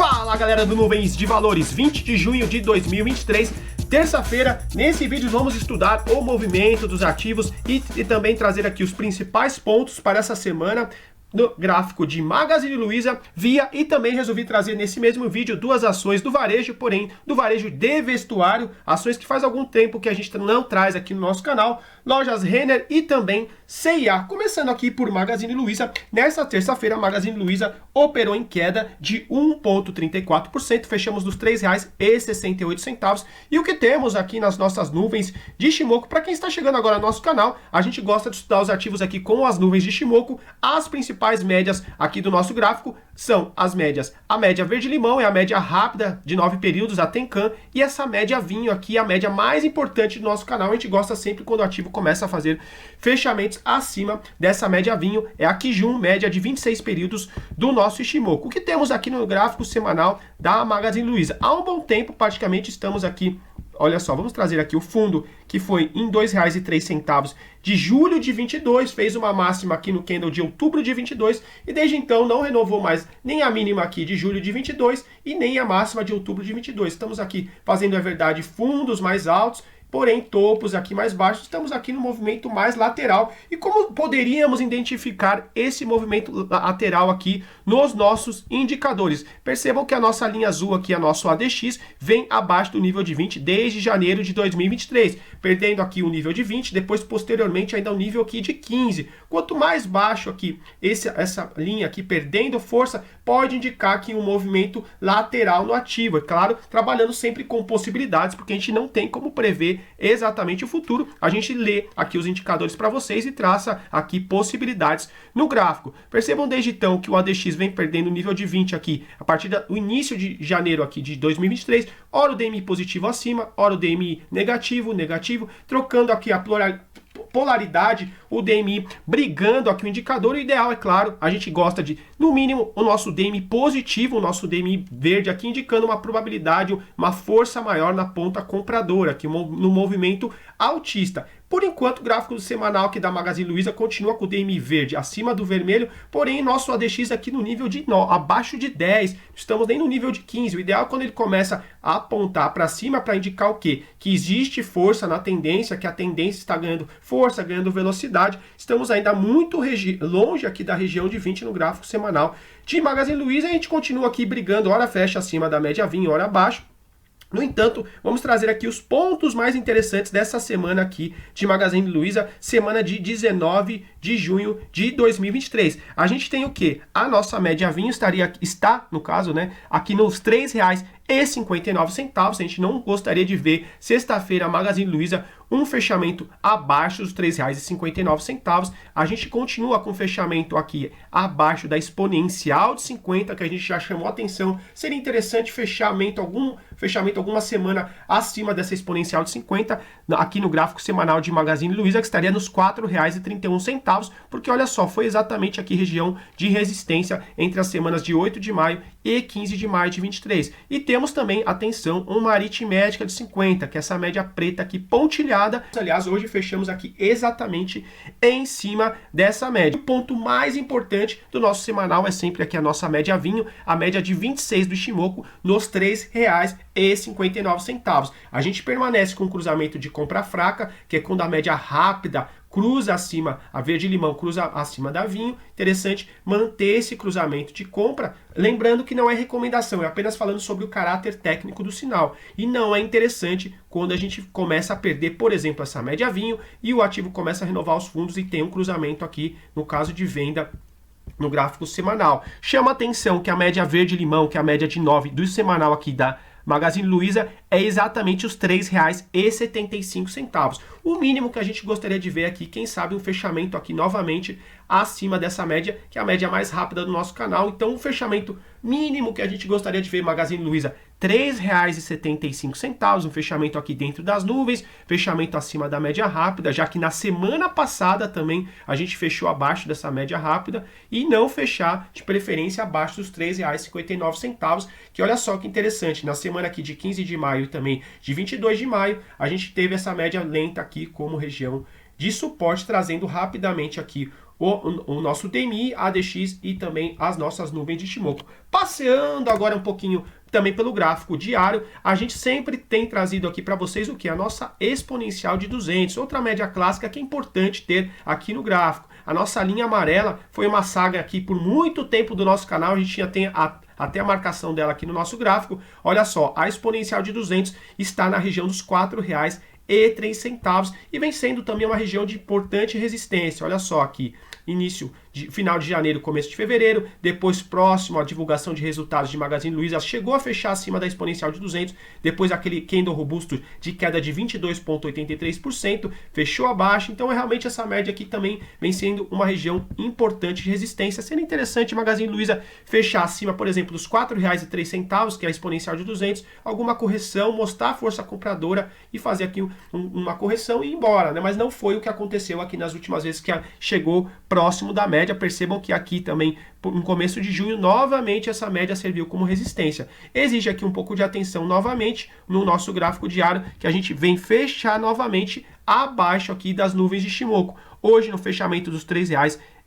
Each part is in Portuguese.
Fala galera do Nuvens de Valores, 20 de junho de 2023, terça-feira. Nesse vídeo vamos estudar o movimento dos ativos e também trazer aqui os principais pontos para essa semana no gráfico de Magazine Luiza, Via, e também resolvi trazer nesse mesmo vídeo duas ações do varejo, porém do varejo de vestuário, ações que faz algum tempo que a gente não traz aqui no nosso canal, lojas Renner e também C&A. Começando aqui por Magazine Luiza, nessa terça-feira a Magazine Luiza operou em queda de 1,34%, fechamos nos R$ 3,68. E o que temos aqui nas nossas nuvens de Ichimoku, para quem está chegando agora no nosso canal, a gente gosta de estudar os ativos aqui com as nuvens de Ichimoku. As principais médias aqui do nosso gráfico são as médias, a média verde-limão é a média rápida de 9 períodos, a Tenkan, e essa média vinho aqui, a média mais importante do nosso canal. A gente gosta sempre quando o ativo começa a fazer fechamentos acima dessa média vinho, é a Kijun, média de 26 períodos do nosso Ichimoku. O que temos aqui no gráfico semanal da Magazine Luiza? Há um bom tempo, praticamente, estamos aqui. Olha só, vamos trazer aqui o fundo que foi em R$ 2,03 de julho de 22, fez uma máxima aqui no candle de outubro de 22 e desde então não renovou mais nem a mínima aqui de julho de 22 e nem a máxima de outubro de 22. Estamos aqui fazendo, é verdade, fundos mais altos, porém topos aqui mais baixos. Estamos aqui no movimento mais lateral. E como poderíamos identificar esse movimento lateral aqui nos nossos indicadores? Percebam que a nossa linha azul aqui, a nosso ADX, vem abaixo do nível de 20 desde janeiro de 2023, perdendo aqui o nível de 20, depois posteriormente ainda o nível aqui de 15. Quanto mais baixo aqui essa linha aqui perdendo força, pode indicar aqui um movimento lateral no ativo. É claro, trabalhando sempre com possibilidades, porque a gente não tem como prever exatamente o futuro. A gente lê aqui os indicadores para vocês e traça aqui possibilidades no gráfico. Percebam desde então que o ADX vem perdendo o nível de 20 aqui, a partir do início de janeiro aqui de 2023, ora o DMI positivo acima, ora o DMI negativo, trocando aqui a polaridade, o DMI brigando aqui o indicador. O ideal, é claro, a gente gosta de, no mínimo, o nosso DMI positivo, o nosso DMI verde aqui, indicando uma probabilidade, uma força maior na ponta compradora, aqui no movimento altista. Por enquanto, o gráfico semanal aqui da Magazine Luiza continua com o DMI verde acima do vermelho, porém nosso ADX aqui no nível de abaixo de 10, estamos nem no nível de 15. O ideal é quando ele começa a apontar para cima para indicar o quê? Que existe força na tendência, que a tendência está ganhando força, ganhando velocidade. Estamos ainda muito longe aqui da região de 20 no gráfico semanal de Magazine Luiza. A gente continua aqui brigando, hora fecha acima da média vinho, hora abaixo. No entanto, vamos trazer aqui os pontos mais interessantes dessa semana aqui de Magazine Luiza, semana de 19 de junho de 2023. A gente tem o quê? A nossa média vinho está, no caso, né, aqui nos R$ 3,59. A gente não gostaria de ver sexta-feira a Magazine Luiza um fechamento abaixo dos R$ 3,59. A gente continua com fechamento aqui abaixo da exponencial de 50, que a gente já chamou a atenção. Seria interessante fechamento alguma semana acima dessa exponencial de 50, aqui no gráfico semanal de Magazine Luiza, que estaria nos R$ 4,31, porque olha só, foi exatamente aqui região de resistência entre as semanas de 8 de maio e 15 de maio de 23. E temos também, atenção, uma aritmética de 50, que é essa média preta aqui pontilhada. Aliás, hoje fechamos aqui exatamente em cima dessa média. O ponto mais importante do nosso semanal é sempre aqui a nossa média vinho, a média de 26 do Ichimoku nos R$ 3,59. A gente permanece com um cruzamento de compra fraca, que é quando a média rápida cruza acima, a verde-limão cruza acima da vinho. Interessante manter esse cruzamento de compra, lembrando que não é recomendação, é apenas falando sobre o caráter técnico do sinal. E não é interessante quando a gente começa a perder, por exemplo, essa média vinho e o ativo começa a renovar os fundos e tem um cruzamento aqui, no caso de venda, no gráfico semanal. Chama atenção que a média verde-limão, que é a média de 9 do semanal aqui da Magazine Luiza, é exatamente os R$ 3,75. O mínimo que a gente gostaria de ver aqui, quem sabe um fechamento aqui novamente acima dessa média, que é a média mais rápida do nosso canal. Então, o fechamento mínimo que a gente gostaria de ver Magazine Luiza, R$ 3,75, um fechamento aqui dentro das nuvens, fechamento acima da média rápida, já que na semana passada também a gente fechou abaixo dessa média rápida, e não fechar de preferência abaixo dos R$ 3,59, que olha só que interessante, na semana aqui de 15 de maio e também de 22 de maio, a gente teve essa média lenta aqui como região de suporte, trazendo rapidamente aqui o nosso DMI, ADX e também as nossas nuvens de Ichimoku. Passeando agora um pouquinho também pelo gráfico diário, a gente sempre tem trazido aqui para vocês o que? A nossa exponencial de 200, outra média clássica que é importante ter aqui no gráfico. A nossa linha amarela foi uma saga aqui por muito tempo do nosso canal, a gente tem até a marcação dela aqui no nosso gráfico. Olha só, a exponencial de 200 está na região dos R$ 4,03 e vem sendo também uma região de importante resistência. Olha só aqui, final de janeiro, começo de fevereiro, depois próximo à divulgação de resultados de Magazine Luiza, chegou a fechar acima da exponencial de 200, depois aquele candle robusto de queda de 22,83%, fechou abaixo, então realmente essa média aqui também vem sendo uma região importante de resistência, sendo interessante Magazine Luiza fechar acima, por exemplo, dos R$ 4,03, que é a exponencial de 200, alguma correção, mostrar a força compradora e fazer aqui uma correção e ir embora, né? Mas não foi o que aconteceu aqui nas últimas vezes que chegou próximo da média. Percebam que aqui também, no começo de junho, novamente essa média serviu como resistência. Exige aqui um pouco de atenção novamente no nosso gráfico diário, que a gente vem fechar novamente abaixo aqui das nuvens de Ichimoku. Hoje, no fechamento dos R$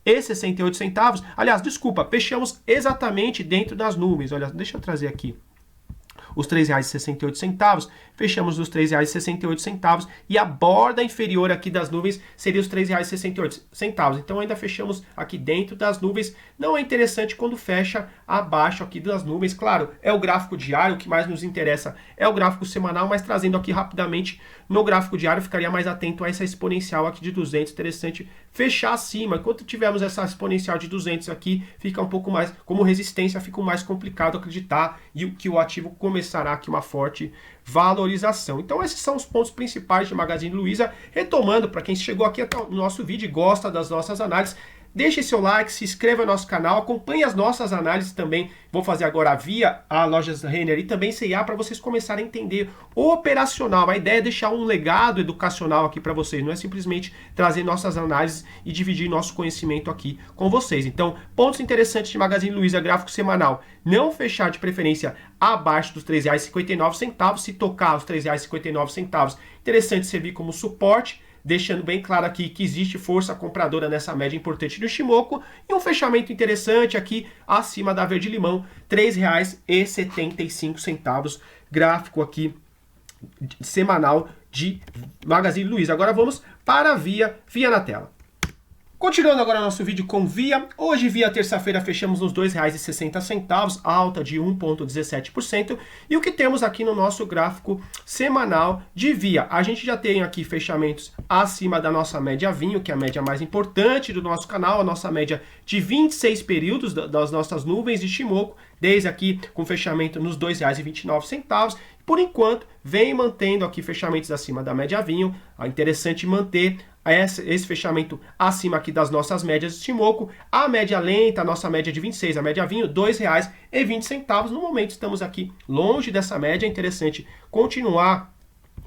3,68, aliás, desculpa, fechamos exatamente dentro das nuvens. Olha, deixa eu trazer aqui os R$ 3,68, fechamos os R$ 3,68 e a borda inferior aqui das nuvens seria os R$ 3,68. Então ainda fechamos aqui dentro das nuvens. Não é interessante quando fecha abaixo aqui das nuvens. Claro, é o gráfico diário, o que mais nos interessa é o gráfico semanal, mas trazendo aqui rapidamente no gráfico diário, ficaria mais atento a essa exponencial aqui de 200, interessante fechar acima. Enquanto tivermos essa exponencial de 200 aqui, fica um pouco mais, como resistência, fica mais complicado acreditar e que o ativo começará aqui uma forte valorização. Então esses são os pontos principais de Magazine Luiza. Retomando, para quem chegou aqui até o nosso vídeo e gosta das nossas análises, deixe seu like, se inscreva no nosso canal, acompanhe as nossas análises também. Vou fazer agora via a Lojas Renner e também C&A para vocês começarem a entender o operacional. A ideia é deixar um legado educacional aqui para vocês, não é simplesmente trazer nossas análises e dividir nosso conhecimento aqui com vocês. Então, pontos interessantes de Magazine Luiza, gráfico semanal. Não fechar de preferência abaixo dos R$ 3,59, se tocar os R$ 3,59, interessante servir como suporte, deixando bem claro aqui que existe força compradora nessa média importante do Ichimoku e um fechamento interessante aqui acima da verde limão, R$ 3,75, gráfico aqui semanal de Magazine Luiza. Agora vamos para a Via na tela. Continuando agora nosso vídeo com Via, hoje Via terça-feira fechamos nos R$ 2,60, alta de 1,17%, e o que temos aqui no nosso gráfico semanal de Via? A gente já tem aqui fechamentos acima da nossa média vinho, que é a média mais importante do nosso canal, a nossa média de 26 períodos das nossas nuvens de Ichimoku, desde aqui com fechamento nos R$ 2,29, por enquanto vem mantendo aqui fechamentos acima da média vinho. É interessante manter esse fechamento acima aqui das nossas médias de Ichimoku. A média lenta, a nossa média de 26, a média vinho, R$ 2,20. No momento estamos aqui longe dessa média, é interessante continuar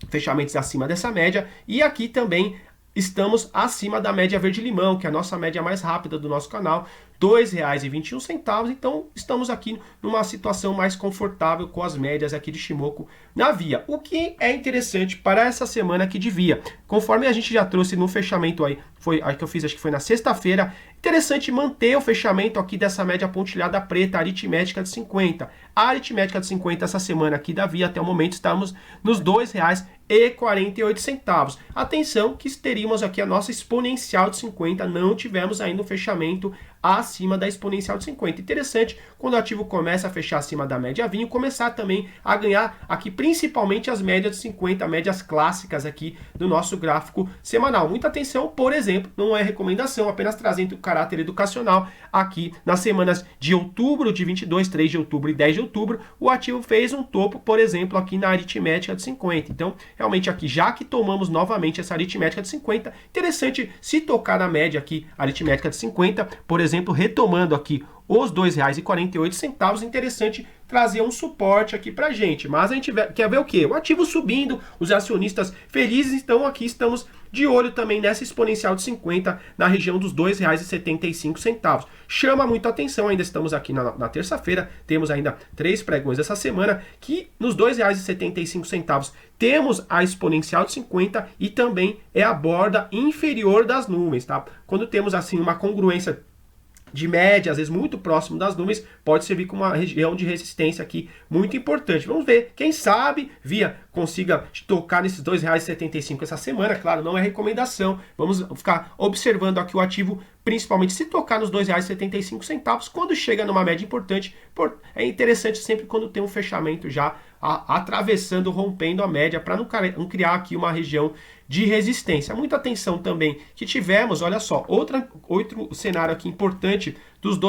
fechamentos acima dessa média. E aqui também estamos acima da média verde-limão, que é a nossa média mais rápida do nosso canal, R$ 2,21. Então estamos aqui numa situação mais confortável com as médias aqui de Ichimoku na Via. O que é interessante para essa semana aqui de Via, conforme a gente já trouxe no fechamento aí, foi que eu fiz, acho que foi na sexta-feira, interessante manter o fechamento aqui dessa média pontilhada preta, aritmética de 50. A aritmética de 50 essa semana aqui da Via, até o momento estamos nos R$ 2,48. Atenção que teríamos aqui a nossa exponencial de 50, não tivemos ainda um fechamento acima da exponencial de 50. Interessante, quando o ativo começa a fechar acima da média vinho, começar também a ganhar aqui principalmente as médias de 50, médias clássicas aqui do nosso gráfico semanal. Muita atenção, por exemplo, não é recomendação, apenas trazendo o caráter educacional. Aqui nas semanas de outubro de 22, 3 de outubro e 10 de outubro, o ativo fez um topo, por exemplo, aqui na aritmética de 50. Então, realmente aqui, já que tomamos novamente essa aritmética de 50, interessante se tocar na média aqui, aritmética de 50, por exemplo, retomando aqui os R$ 2,48, interessante trazer um suporte aqui pra gente. Mas a gente quer ver o quê? O ativo subindo, os acionistas felizes, então aqui estamos de olho também nessa exponencial de 50 na região dos R$ 2,75. Chama muito a atenção, ainda estamos aqui na terça-feira, temos ainda 3 pregões essa semana, que nos R$ 2,75 temos a exponencial de 50 e também é a borda inferior das nuvens, tá? Quando temos assim uma congruência de média, às vezes muito próximo das nuvens, pode servir como uma região de resistência aqui muito importante. Vamos ver, quem sabe Via consiga tocar nesses R$ 2,75 essa semana. Claro, não é recomendação, vamos ficar observando aqui o ativo, principalmente se tocar nos R$ 2,75, quando chega numa média importante. É interessante sempre quando tem um fechamento já atravessando, rompendo a média, para não criar aqui uma região de resistência. Muita atenção também que tivemos, olha só, outro cenário aqui importante dos R$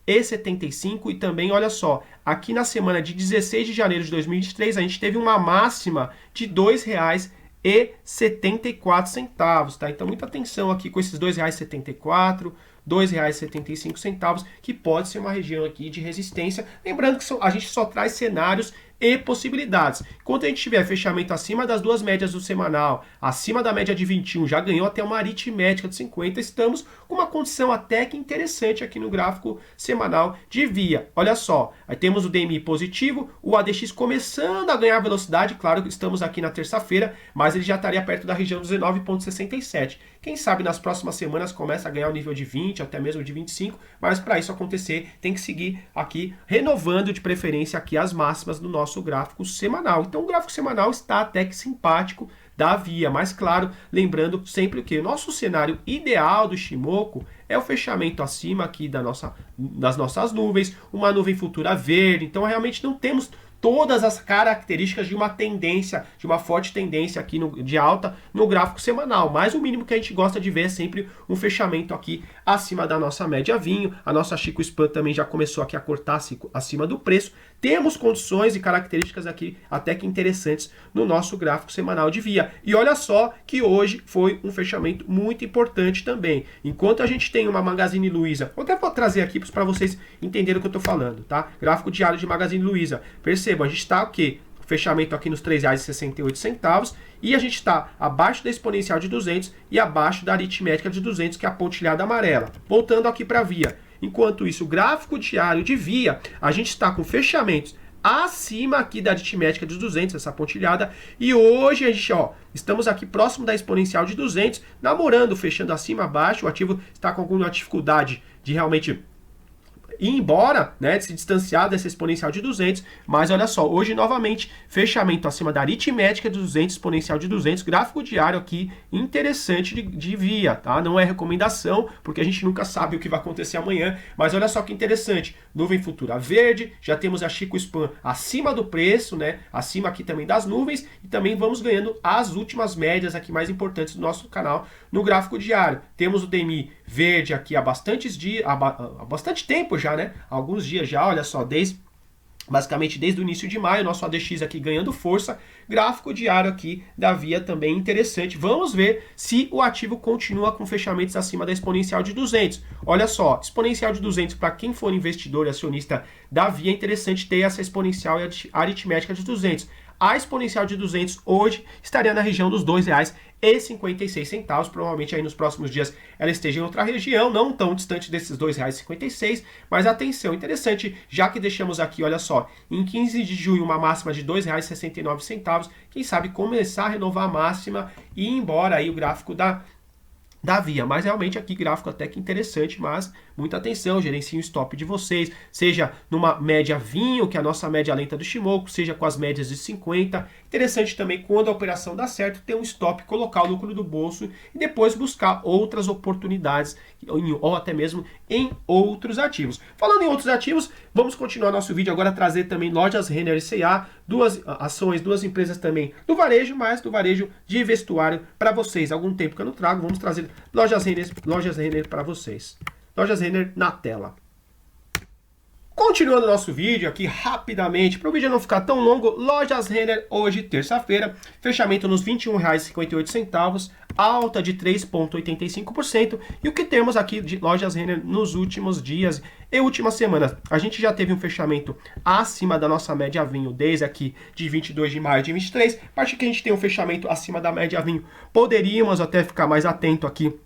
2,75 e também, olha só, aqui na semana de 16 de janeiro de 2023, a gente teve uma máxima de R$ 2,74, tá? Então, muita atenção aqui com esses R$ 2,74, R$ 2,75, que pode ser uma região aqui de resistência. Lembrando que a gente só traz cenários e possibilidades. Enquanto a gente tiver fechamento acima das duas médias do semanal, acima da média de 21, já ganhou até uma aritmética de 50, estamos com uma condição até que interessante aqui no gráfico semanal de Via. Olha só, aí temos o DMI positivo, o ADX começando a ganhar velocidade, claro que estamos aqui na terça-feira, mas ele já estaria perto da região dos 19,67. Quem sabe nas próximas semanas começa a ganhar o nível de 20, até mesmo de 25, mas para isso acontecer tem que seguir aqui renovando de preferência aqui as máximas do nosso gráfico semanal. Então o gráfico semanal está até que simpático da Via, mas claro, lembrando sempre que o nosso cenário ideal do Ichimoku é o fechamento acima aqui das nossas nuvens, uma nuvem futura verde. Então realmente não temos todas as características de uma tendência, de uma forte tendência aqui de alta no gráfico semanal, mas o mínimo que a gente gosta de ver é sempre um fechamento aqui acima da nossa média vinho. A nossa Chico Span também já começou aqui a cortar acima do preço. Temos condições e características aqui até que interessantes no nosso gráfico semanal de Via. E olha só que hoje foi um fechamento muito importante também. Enquanto a gente tem uma Magazine Luiza, eu até vou trazer aqui para vocês entenderem o que eu estou falando, tá? Gráfico diário de Magazine Luiza. Percebam, a gente está o quê? Fechamento aqui nos R$ 3,68 e a gente está abaixo da exponencial de 200 e abaixo da aritmética de 200, que é a pontilhada amarela. Voltando aqui para Via. Enquanto isso, o gráfico diário de Via, a gente está com fechamentos acima aqui da aritmética de 200, essa pontilhada, e hoje a gente, estamos aqui próximo da exponencial de 200, namorando, fechando acima, abaixo. O ativo está com alguma dificuldade de realmente ir embora, né, de se distanciar dessa exponencial de 200, mas olha só, hoje novamente, fechamento acima da aritmética de 200, exponencial de 200, gráfico diário aqui interessante de Via, tá? Não é recomendação, porque a gente nunca sabe o que vai acontecer amanhã, mas olha só que interessante, nuvem futura verde, já temos a Chico Span acima do preço, né, acima aqui também das nuvens, e também vamos ganhando as últimas médias aqui mais importantes do nosso canal no gráfico diário. Temos o DMI verde aqui há bastante tempo já, né? Alguns dias já, olha só, basicamente desde o início de maio, nosso ADX aqui ganhando força, gráfico diário aqui da Via também interessante. Vamos ver se o ativo continua com fechamentos acima da exponencial de 200. Olha só, exponencial de 200 para quem for investidor e acionista da Via, é interessante ter essa exponencial e aritmética de 200. A exponencial de 200 hoje estaria na região dos R$ 2,56. Provavelmente aí nos próximos dias ela esteja em outra região, não tão distante desses R$ 2,56. Mas atenção, interessante, já que deixamos aqui, olha só, em 15 de junho uma máxima de R$ 2,69. Quem sabe começar a renovar a máxima e ir embora aí o gráfico da Via, mas realmente aqui gráfico até que interessante, mas muita atenção, gerenciem o stop de vocês, seja numa média vinho, que é a nossa média lenta do Ichimoku, seja com as médias de 50. Interessante também, quando a operação dá certo, ter um stop, colocar o lucro do bolso e depois buscar outras oportunidades ou até mesmo em outros ativos. Falando em outros ativos, vamos continuar nosso vídeo agora, trazer também Lojas Renner e C&A, duas ações, duas empresas também do varejo, mas do varejo de vestuário para vocês. Há algum tempo que eu não trago, vamos trazer Lojas Renner para vocês. Lojas Renner na tela. Continuando o nosso vídeo aqui rapidamente, para o vídeo não ficar tão longo, Lojas Renner hoje, terça-feira, fechamento nos R$ 21,58, alta de 3,85%. E o que temos aqui de Lojas Renner nos últimos dias e últimas semanas? A gente já teve um fechamento acima da nossa média vinho desde aqui de 22 de maio de 23. A partir que a gente tem um fechamento acima da média vinho, poderíamos até ficar mais atento aqui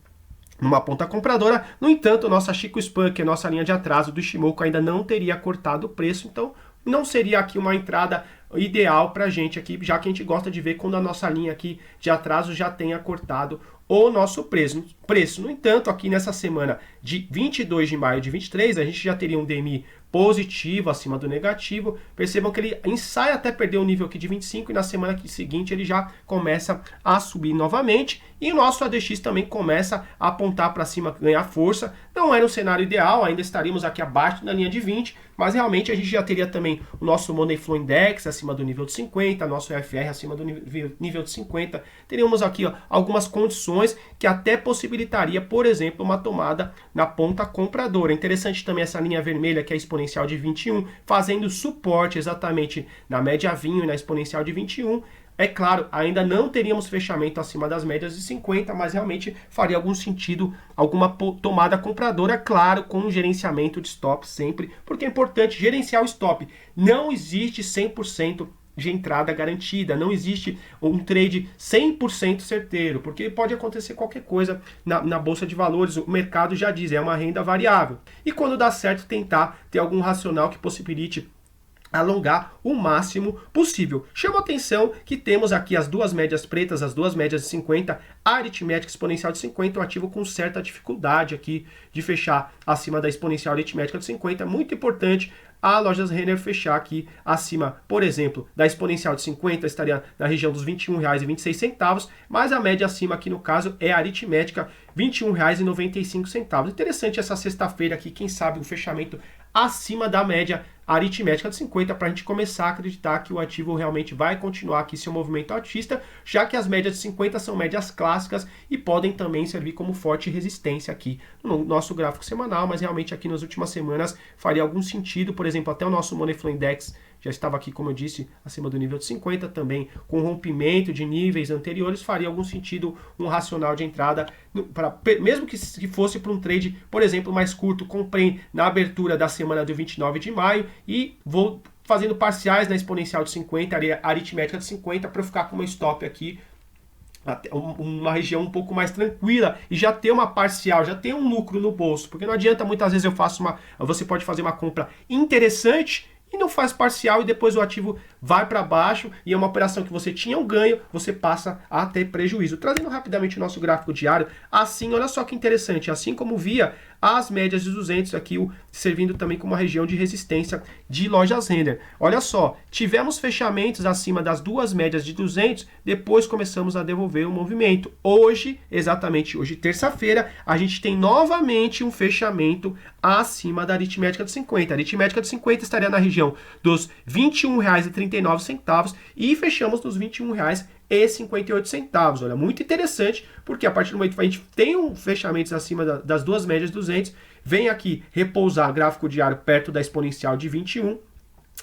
numa ponta compradora. No entanto, nossa Chico Span, que é nossa linha de atraso do Ishimoku, ainda não teria cortado o preço, então não seria aqui uma entrada ideal para a gente aqui, já que a gente gosta de ver quando a nossa linha aqui de atraso já tenha cortado o nosso preço. No entanto, aqui nessa semana de 22 de maio de 23, a gente já teria um DMI positivo acima do negativo. Percebam que ele ensaia até perder o nível aqui de 25 e na semana seguinte ele já começa a subir novamente. E o nosso ADX também começa a apontar para cima, ganhar força. Não era um cenário ideal, ainda estaríamos aqui abaixo da linha de 20, mas realmente a gente já teria também o nosso Money Flow Index acima do nível de 50, nosso FR acima do nível de 50. Teríamos aqui algumas condições que até possibilitaria, por exemplo, uma tomada na ponta compradora. Interessante também essa linha vermelha que é a exponencial de 21, fazendo suporte exatamente na média vinho e na exponencial de 21. É claro, ainda não teríamos fechamento acima das médias de 50, mas realmente faria algum sentido alguma tomada compradora, claro, com um gerenciamento de stop sempre, porque é importante gerenciar o stop. Não existe 100% de entrada garantida, não existe um trade 100% certeiro, porque pode acontecer qualquer coisa na bolsa de valores, o mercado já diz, é uma renda variável. E quando dá certo, tentar ter algum racional que possibilite alongar o máximo possível. Chama atenção que temos aqui as duas médias pretas, as duas médias de 50, a aritmética exponencial de 50, o ativo com certa dificuldade aqui de fechar acima da exponencial aritmética de 50, muito importante a Lojas Renner fechar aqui acima, por exemplo, da exponencial de 50, estaria na região dos R$ 21,26, mas a média acima aqui no caso é a aritmética, R$ 21,95. Interessante essa sexta-feira aqui, quem sabe um fechamento acima da média aritmética de 50 para a gente começar a acreditar que o ativo realmente vai continuar aqui seu movimento altista, já que as médias de 50 são médias clássicas e podem também servir como forte resistência aqui no nosso gráfico semanal, mas realmente aqui nas últimas semanas faria algum sentido, por exemplo, até o nosso Money Flow Index já estava aqui, como eu disse, acima do nível de 50, também com rompimento de níveis anteriores, faria algum sentido um racional de entrada, mesmo que fosse para um trade, por exemplo, mais curto, comprei na abertura da semana do 29 de maio e vou fazendo parciais na exponencial de 50, aritmética de 50, para eu ficar com uma stop aqui, uma região um pouco mais tranquila e já ter uma parcial, já ter um lucro no bolso, porque não adianta muitas vezes você pode fazer uma compra interessante e não faz parcial e depois o ativo vai para baixo e é uma operação que você tinha um ganho, você passa a ter prejuízo. Trazendo rapidamente o nosso gráfico diário, assim, olha só que interessante, assim como via as médias de 200 aqui, servindo também como uma região de resistência de Lojas Renner. Olha só, tivemos fechamentos acima das duas médias de 200, depois começamos a devolver o movimento. Hoje, exatamente hoje, terça-feira, a gente tem novamente um fechamento acima da aritmética de 50. A aritmética de 50 estaria na região dos R$ 21,39 e fechamos nos R$ 21,58. Olha, muito interessante, porque a partir do momento que a gente tem um fechamento acima das duas médias 200, vem aqui repousar gráfico diário perto da exponencial de 21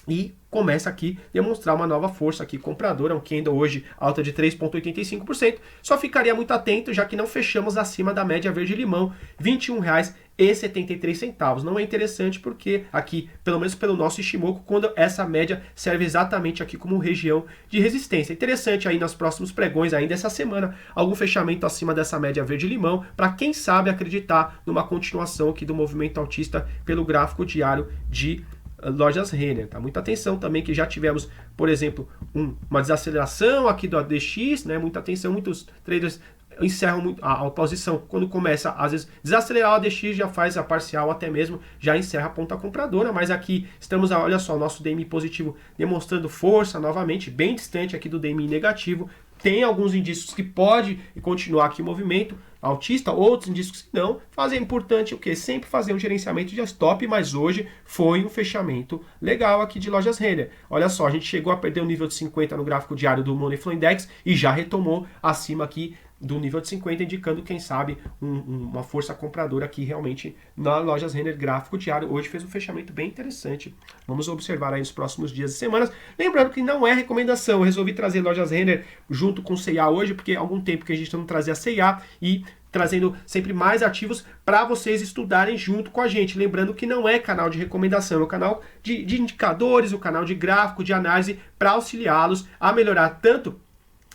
e começa aqui a demonstrar uma nova força aqui compradora, um candle hoje alta de 3,85%. Só ficaria muito atento, já que não fechamos acima da média verde-limão, R$ 21,73. Não é interessante porque aqui, pelo menos pelo nosso Ishimoku, quando essa média serve exatamente aqui como região de resistência. Interessante aí nos próximos pregões ainda essa semana, algum fechamento acima dessa média verde-limão, para quem sabe acreditar numa continuação aqui do movimento altista pelo gráfico diário de Lojas Renner, tá? Muita atenção também que já tivemos, por exemplo, uma desaceleração aqui do ADX, né? Muita atenção, muitos traders encerram a posição quando começa, às vezes, desacelerar o ADX, já faz a parcial, até mesmo já encerra a ponta compradora, mas aqui estamos, olha só, o nosso DMI positivo demonstrando força novamente, bem distante aqui do DMI negativo. Tem alguns indícios que pode continuar aqui o movimento altista, outros indícios que não. É importante o que? Sempre fazer um gerenciamento de stop, mas hoje foi um fechamento legal aqui de Lojas Renner. Olha só, a gente chegou a perder o nível de 50 no gráfico diário do Money Flow Index e já retomou acima aqui do nível de 50, indicando, quem sabe, uma força compradora aqui realmente na Lojas Renner gráfico diário. Hoje fez um fechamento bem interessante. Vamos observar aí nos próximos dias e semanas. Lembrando que não é recomendação, eu resolvi trazer Lojas Renner junto com C&A hoje, porque há algum tempo que a gente não trazia C&A e trazendo sempre mais ativos para vocês estudarem junto com a gente. Lembrando que não é canal de recomendação, é um canal de indicadores, um canal de gráfico, de análise para auxiliá-los a melhorar tanto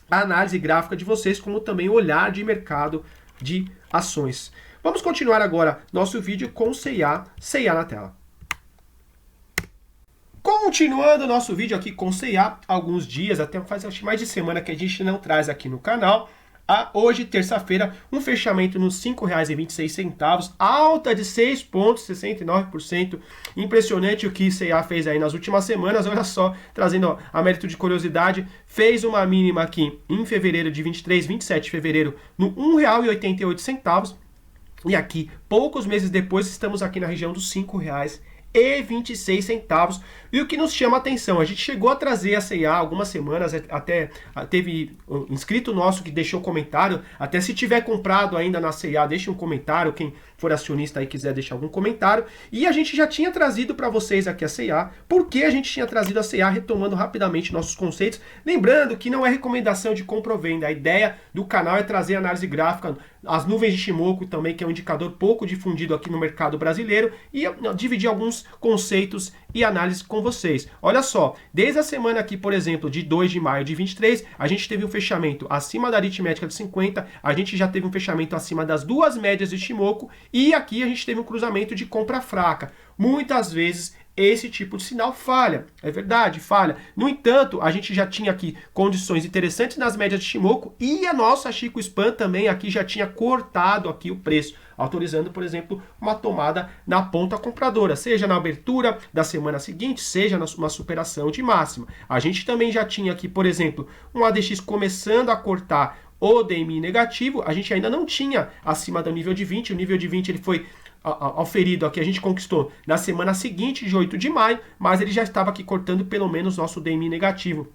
a análise gráfica de vocês, como também o olhar de mercado de ações. Vamos continuar agora nosso vídeo com C&A na tela. Continuando nosso vídeo aqui com C&A, alguns dias, até faz acho mais de semana que a gente não traz aqui no canal. Hoje, terça-feira, um fechamento nos R$ 5,26, alta de 6,69%. Impressionante o que C&A fez aí nas últimas semanas. Olha só, trazendo a mérito de curiosidade, fez uma mínima aqui em fevereiro de 27 de fevereiro, no R$ 1,88. E aqui, poucos meses depois, estamos aqui na região dos R$ 5,26. E o que nos chama a atenção, a gente chegou a trazer a C&A algumas semanas, até teve um inscrito nosso que deixou comentário, até se tiver comprado ainda na C&A, deixe um comentário, quem for acionista aí quiser deixar algum comentário. E a gente já tinha trazido para vocês aqui a C&A, porque a gente tinha trazido a C&A, retomando rapidamente nossos conceitos, lembrando que não é recomendação de compra ou venda, a ideia do canal é trazer análise gráfica, as nuvens de Ichimoku também, que é um indicador pouco difundido aqui no mercado brasileiro, e dividir alguns conceitos e análise com vocês. Olha só, desde a semana aqui, por exemplo, de 2 de maio de 23, a gente teve um fechamento acima da aritmética de 50, a gente já teve um fechamento acima das duas médias de Ichimoku, e aqui a gente teve um cruzamento de compra fraca. Muitas vezes esse tipo de sinal falha, é verdade, falha. No entanto, a gente já tinha aqui condições interessantes nas médias de Ichimoku e a nossa Chico Span também aqui já tinha cortado aqui o preço, autorizando, por exemplo, uma tomada na ponta compradora, seja na abertura da semana seguinte, seja numa superação de máxima. A gente também já tinha aqui, por exemplo, um ADX começando a cortar o DMI negativo, a gente ainda não tinha acima do nível de 20, o nível de 20 ele foi auferido aqui, a gente conquistou na semana seguinte, de 8 de maio, mas ele já estava aqui cortando pelo menos nosso DMI negativo,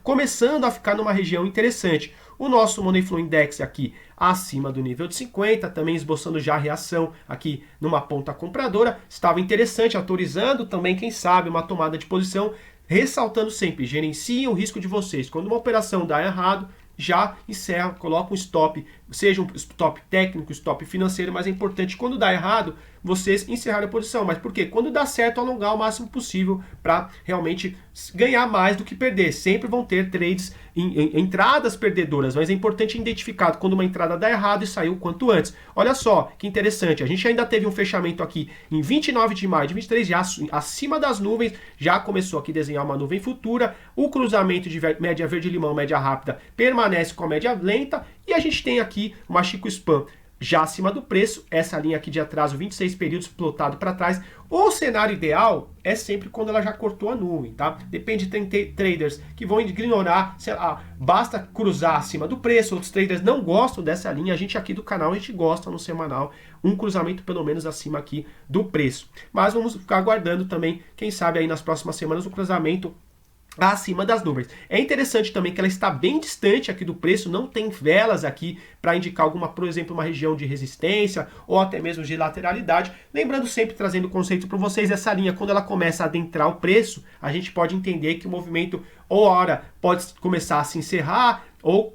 começando a ficar numa região interessante. O nosso Money Flow Index aqui acima do nível de 50, também esboçando já a reação aqui numa ponta compradora, estava interessante, autorizando também, quem sabe, uma tomada de posição, ressaltando sempre, gerenciem o risco de vocês. Quando uma operação dá errado, já encerra, coloca um stop, seja um stop técnico, stop financeiro, mas é importante quando dá errado, vocês encerrarem a posição. Mas por quê? Quando dá certo, alongar o máximo possível para realmente ganhar mais do que perder. Sempre vão ter trades, entradas perdedoras, mas é importante identificar quando uma entrada dá errado e sair o quanto antes. Olha só, que interessante, a gente ainda teve um fechamento aqui em 29 de maio de 23, já acima das nuvens, já começou aqui a desenhar uma nuvem futura, o cruzamento de média verde-limão, média rápida, permanece com a média lenta, e a gente tem aqui uma Chico Span já acima do preço, essa linha aqui de atraso, 26 períodos plotado para trás. O cenário ideal é sempre quando ela já cortou a nuvem, tá? Depende, tem traders que vão ignorar, basta cruzar acima do preço, outros traders não gostam dessa linha, a gente aqui do canal, a gente gosta no semanal, um cruzamento pelo menos acima aqui do preço. Mas vamos ficar aguardando também, quem sabe aí nas próximas semanas, o cruzamento acima das nuvens. É interessante também que ela está bem distante aqui do preço, não tem velas aqui para indicar alguma, por exemplo, uma região de resistência ou até mesmo de lateralidade. Lembrando sempre, trazendo o conceito para vocês, essa linha, quando ela começa a adentrar o preço, a gente pode entender que o movimento, ou hora, pode começar a se encerrar ou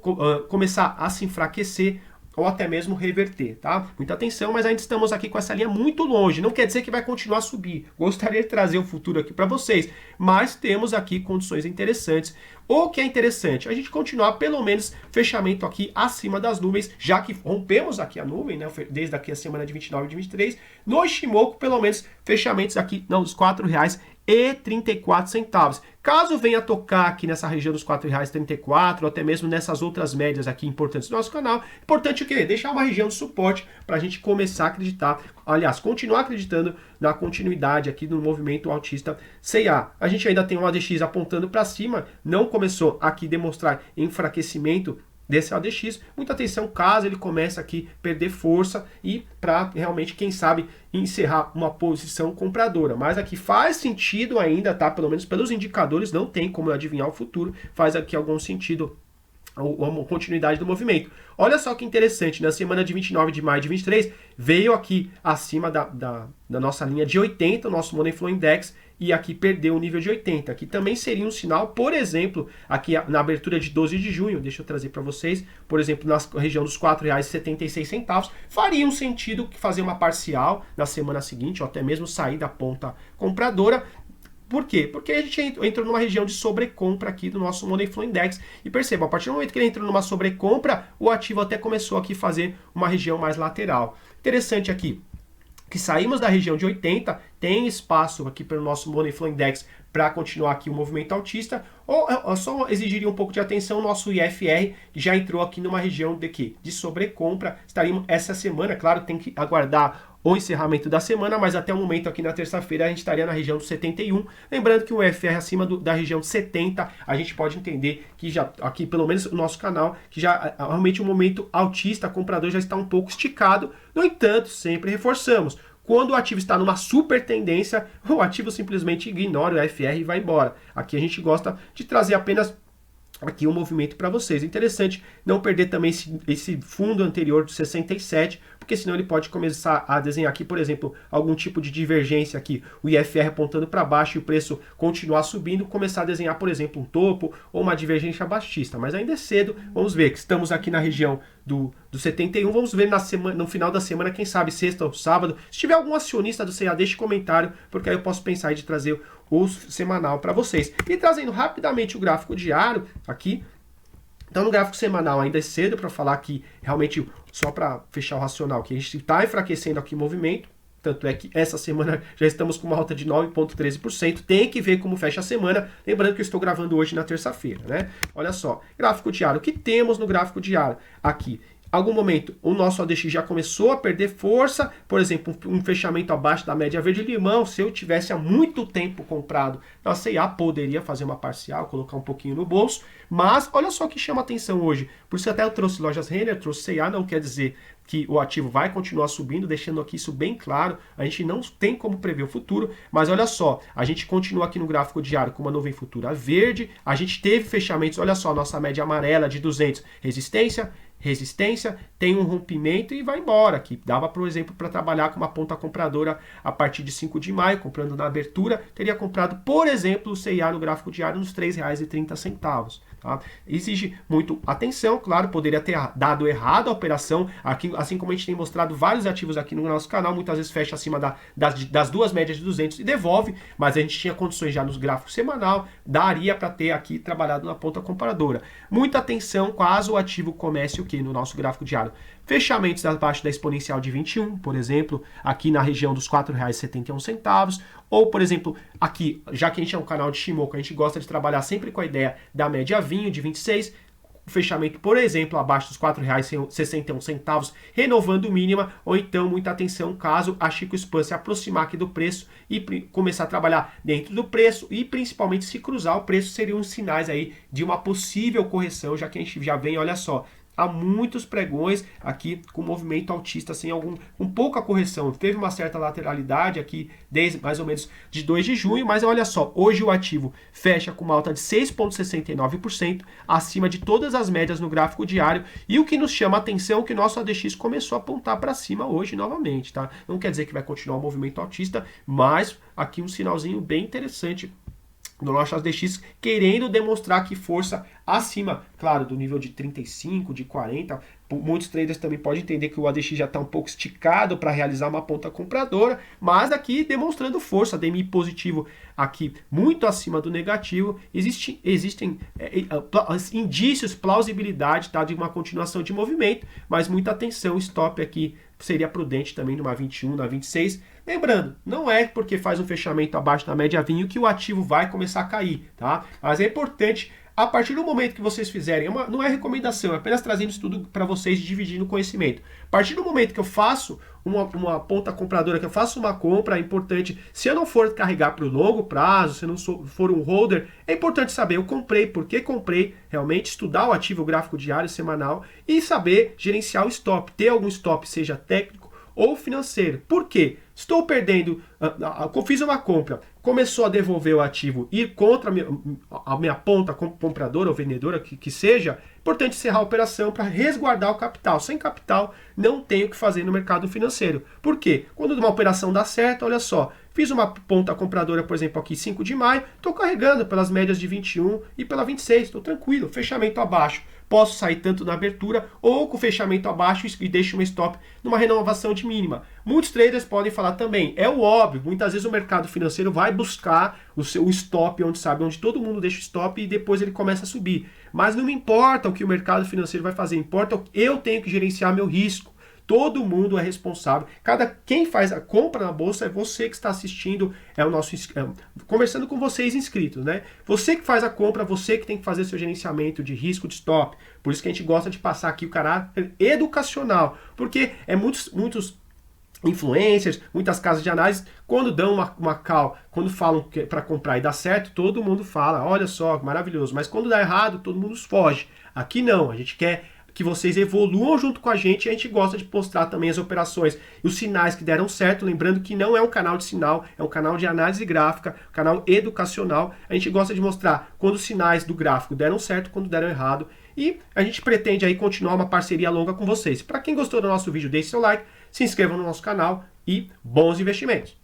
começar a se enfraquecer, ou até mesmo reverter, tá? Muita atenção, mas ainda estamos aqui com essa linha muito longe, não quer dizer que vai continuar a subir. Gostaria de trazer o futuro aqui para vocês, mas temos aqui condições interessantes. O que é interessante, a gente continuar pelo menos fechamento aqui acima das nuvens, já que rompemos aqui a nuvem, né? Desde aqui a semana de 29 e de 23, no Ichimoku pelo menos fechamentos aqui, não, dos R$ 4,34. Caso venha tocar aqui nessa região dos R$ 4,34, ou até mesmo nessas outras médias aqui importantes do nosso canal, importante o quê? Deixar uma região de suporte para a gente começar a acreditar, aliás, continuar acreditando na continuidade aqui do movimento altista C&A. A gente ainda tem um ADX apontando para cima, não começou aqui a demonstrar enfraquecimento desse ADX, muita atenção caso ele comece aqui a perder força e para realmente, quem sabe, encerrar uma posição compradora. Mas aqui faz sentido ainda, tá? Pelo menos pelos indicadores, não tem como adivinhar o futuro, faz aqui algum sentido a continuidade do movimento. Olha só que interessante, na semana de 29 de maio de 23, veio aqui acima da nossa linha de 80, o nosso Money Flow Index, e aqui perdeu o nível de 80. Aqui também seria um sinal, por exemplo, aqui na abertura de 12 de junho, deixa eu trazer para vocês, por exemplo, na região dos R$ 4,76, faria um sentido fazer uma parcial na semana seguinte, ou até mesmo sair da ponta compradora. Por quê? Porque a gente entrou numa região de sobrecompra aqui do nosso Money Flow Index. E perceba, a partir do momento que ele entrou numa sobrecompra, o ativo até começou aqui a fazer uma região mais lateral. Interessante aqui, que saímos da região de 80, tem espaço aqui pelo nosso Money Flow Index para continuar aqui o movimento altista, ou só exigiria um pouco de atenção o nosso IFR, que já entrou aqui numa região de quê? De sobrecompra. Estaríamos essa semana, claro, tem que aguardar o encerramento da semana, mas até o momento aqui na terça-feira a gente estaria na região do 71. Lembrando que o IFR acima da região de 70, a gente pode entender que já, aqui pelo menos o nosso canal, que já realmente o momento altista, comprador já está um pouco esticado. No entanto, sempre reforçamos, quando o ativo está numa super tendência, o ativo simplesmente ignora o IFR e vai embora. Aqui a gente gosta de trazer apenas aqui um movimento para vocês. Interessante não perder também esse fundo anterior do 67, porque senão ele pode começar a desenhar aqui, por exemplo, algum tipo de divergência aqui, o IFR apontando para baixo e o preço continuar subindo, começar a desenhar, por exemplo, um topo ou uma divergência baixista. Mas ainda é cedo, vamos ver que estamos aqui na região do 71, vamos ver no final da semana, quem sabe sexta ou sábado. Se tiver algum acionista do CA, deixe comentário, porque aí eu posso pensar de trazer o semanal para vocês. E trazendo rapidamente o gráfico diário aqui. Então no gráfico semanal ainda é cedo para falar que realmente, só para fechar o racional, que a gente está enfraquecendo aqui o movimento. Tanto é que essa semana já estamos com uma alta de 9,13%. Tem que ver como fecha a semana. Lembrando que eu estou gravando hoje na terça-feira, né? Olha só, gráfico diário. O que temos no gráfico diário aqui? Algum momento o nosso ADX já começou a perder força, por exemplo, um fechamento abaixo da média verde-limão. Se eu tivesse há muito tempo comprado na CA, poderia fazer uma parcial, colocar um pouquinho no bolso, mas olha só o que chama atenção hoje. Por isso até eu trouxe lojas Renner, trouxe CA, não quer dizer que o ativo vai continuar subindo, deixando aqui isso bem claro. A gente não tem como prever o futuro, mas olha só, a gente continua aqui no gráfico diário com uma nuvem futura verde, a gente teve fechamentos, olha só, nossa média amarela de 200, resistência, tem um rompimento e vai embora. Aqui dava, por exemplo, para trabalhar com uma ponta compradora a partir de 5 de maio, comprando na abertura, teria comprado, por exemplo, o CIA no gráfico diário nos R$ 3,30. Tá? Exige muito atenção, claro, poderia ter dado errado a operação, aqui, assim como a gente tem mostrado vários ativos aqui no nosso canal, muitas vezes fecha acima das duas médias de 200 e devolve, mas a gente tinha condições já nos gráficos semanal, daria para ter aqui trabalhado na ponta comparadora. Muita atenção caso o ativo comece o que no nosso gráfico diário? Fechamentos abaixo da exponencial de 21, por exemplo, aqui na região dos R$ 4,71, ou, por exemplo, aqui, já que a gente é um canal de Shimoku, a gente gosta de trabalhar sempre com a ideia da média vinho de 26, o fechamento, por exemplo, abaixo dos R$ 4,61, renovando mínima, ou então, muita atenção, caso a Chico Span se aproximar aqui do preço e começar a trabalhar dentro do preço, e principalmente se cruzar o preço, seriam sinais aí de uma possível correção, já que a gente já vem, olha só, há muitos pregões aqui com movimento altista, com pouca correção. Teve uma certa lateralidade aqui, desde mais ou menos de 2 de junho, mas olha só, hoje o ativo fecha com uma alta de 6,69%, acima de todas as médias no gráfico diário, e o que nos chama a atenção é que o nosso ADX começou a apontar para cima hoje novamente, tá? Não quer dizer que vai continuar o movimento altista, mas aqui um sinalzinho bem interessante do nosso ADX, querendo demonstrar que força acima, claro, do nível de 35, de 40. Muitos traders também podem entender que o ADX já está um pouco esticado para realizar uma ponta compradora, mas aqui demonstrando força, DMI positivo aqui muito acima do negativo. Existem indícios, plausibilidade, tá, de uma continuação de movimento, mas muita atenção, stop aqui seria prudente também numa 21, na 26. Lembrando, não é porque faz um fechamento abaixo da média vinho que o ativo vai começar a cair, tá? Mas é importante, a partir do momento que vocês fizerem, não é recomendação, é apenas trazendo isso tudo para vocês e dividindo o conhecimento. A partir do momento que eu faço uma ponta compradora, que eu faço uma compra, é importante, se eu não for carregar para o longo prazo, se eu não for um holder, é importante saber, eu comprei, por que comprei, realmente estudar o ativo, o gráfico diário, semanal, e saber gerenciar o stop, ter algum stop, seja técnico ou financeiro. Por quê? Estou perdendo, fiz uma compra, começou a devolver o ativo, ir contra a minha ponta compradora ou vendedora, que seja, importante encerrar a operação para resguardar o capital. Sem capital, não tenho o que fazer no mercado financeiro. Por quê? Quando uma operação dá certo, olha só, fiz uma ponta compradora, por exemplo, aqui 5 de maio, estou carregando pelas médias de 21 e pela 26, estou tranquilo, fechamento abaixo. Posso sair tanto na abertura ou com o fechamento abaixo e deixo um stop numa renovação de mínima. Muitos traders podem falar também, é o óbvio, muitas vezes o mercado financeiro vai buscar o seu stop, onde todo mundo deixa o stop e depois ele começa a subir. Mas não me importa o que o mercado financeiro vai fazer, importa o que eu tenho que gerenciar meu risco. Todo mundo é responsável. Quem faz a compra na bolsa é você que está assistindo, é o nosso conversando com vocês inscritos, né? Você que faz a compra, você que tem que fazer seu gerenciamento de risco de stop. Por isso que a gente gosta de passar aqui o caráter educacional, porque muitos influencers, muitas casas de análise, quando dão uma call, quando falam para comprar e dá certo, todo mundo fala, olha só, maravilhoso. Mas quando dá errado, todo mundo foge. Aqui não, a gente quer que vocês evoluam junto com a gente e a gente gosta de mostrar também as operações e os sinais que deram certo, lembrando que não é um canal de sinal, é um canal de análise gráfica, canal educacional. A gente gosta de mostrar quando os sinais do gráfico deram certo, quando deram errado, e a gente pretende aí continuar uma parceria longa com vocês. Para quem gostou do nosso vídeo, deixe seu like, se inscreva no nosso canal e bons investimentos!